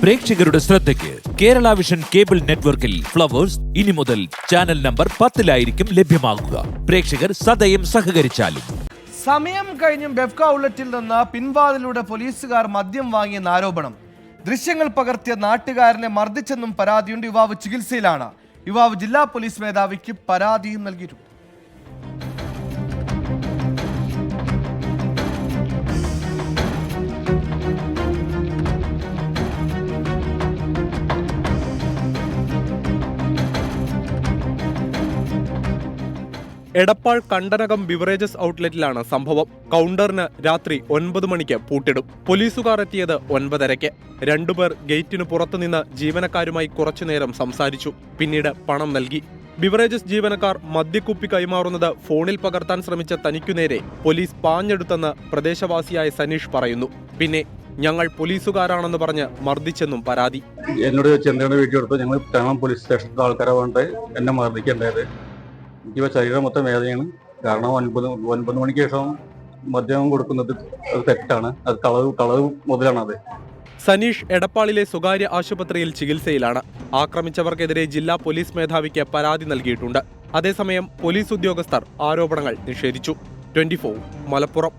പ്രേക്ഷകരുടെ ശ്രദ്ധയ്ക്ക് Kerala vision cable നെറ്റ്വർക്കിൽ ഫ്ലവേഴ്സ് ഇനി മുതൽ ചാനൽ നമ്പർ 10-ലായിരിക്കും ലഭ്യമാകുക. പ്രേക്ഷകർ സദയം സഹകരിച്ചാലും. സമയം കഴിഞ്ഞും ബെഫ്ക ഔട്ട്ലെറ്റിൽ നിന്ന് പിൻവാതിലൂടെ പോലീസുകാർ മദ്യം വാങ്ങിയെന്ന ആരോപണം. ദൃശ്യങ്ങൾ പകർത്തിയ നാട്ടുകാരനെ മർദ്ദിച്ചെന്നും പരാതിയുണ്ട്. യുവാവ് ചികിത്സയിലാണ്. യുവാവ് ജില്ലാ പോലീസ് മേധാവിക്ക് പരാതിയും നൽകിയിട്ടുണ്ട്. എടപ്പാൾ കണ്ടനകം ബിവറേജസ് ഔട്ട്ലെറ്റിലാണ് സംഭവം. കൗണ്ടറിന് രാത്രി 9 മണിക്ക് പൂട്ടിടും. പോലീസുകാർ എത്തിയത് 9:30. രണ്ടുപേർ ഗേറ്റിന് പുറത്തുനിന്ന് ജീവനക്കാരുമായി കുറച്ചുനേരം സംസാരിച്ചു. പിന്നീട് പണം നൽകി. ബിവറേജസ് ജീവനക്കാർ മദ്യക്കുപ്പി കൈമാറുന്നത് ഫോണിൽ പകർത്താൻ ശ്രമിച്ച തനിക്കുനേരെ പോലീസ് പാഞ്ഞെടുത്തെന്ന് പ്രദേശവാസിയായ സനീഷ് പറയുന്നു. പിന്നെ ഞങ്ങൾ പോലീസുകാരാണെന്ന് പറഞ്ഞ് മർദ്ദിച്ചെന്നും പരാതി. എന്നോട് എന്താണ് വീഡിയോ എടുത്തു. ഞങ്ങൾ കാണാൻ പോലീസ് സ്റ്റേഷനിലെ ആൾക്കാരെ കൊണ്ട് എന്നെ മർദ്ദിക്കേണ്ടത്. എനിക്കിപ്പോൾ ശരീരം മൊത്തം വേദനയാണ്. കാരണം 9 മണിക്ക് ശേഷം മദ്യം കൊടുക്കുന്നത് അത് തെറ്റാണ്. അത് കളവ് മുതലാണത്. സനീഷ് എടപ്പാളിലെ സ്വകാര്യ ആശുപത്രിയിൽ ചികിത്സയിലാണ്. ആക്രമിച്ചവർക്കെതിരെ ജില്ലാ പോലീസ് മേധാവിക്ക് പരാതി നൽകിയിട്ടുണ്ട്. അതേസമയം പോലീസ് ഉദ്യോഗസ്ഥർ ആരോപണങ്ങൾ നിഷേധിച്ചു. 24 മലപ്പുറം.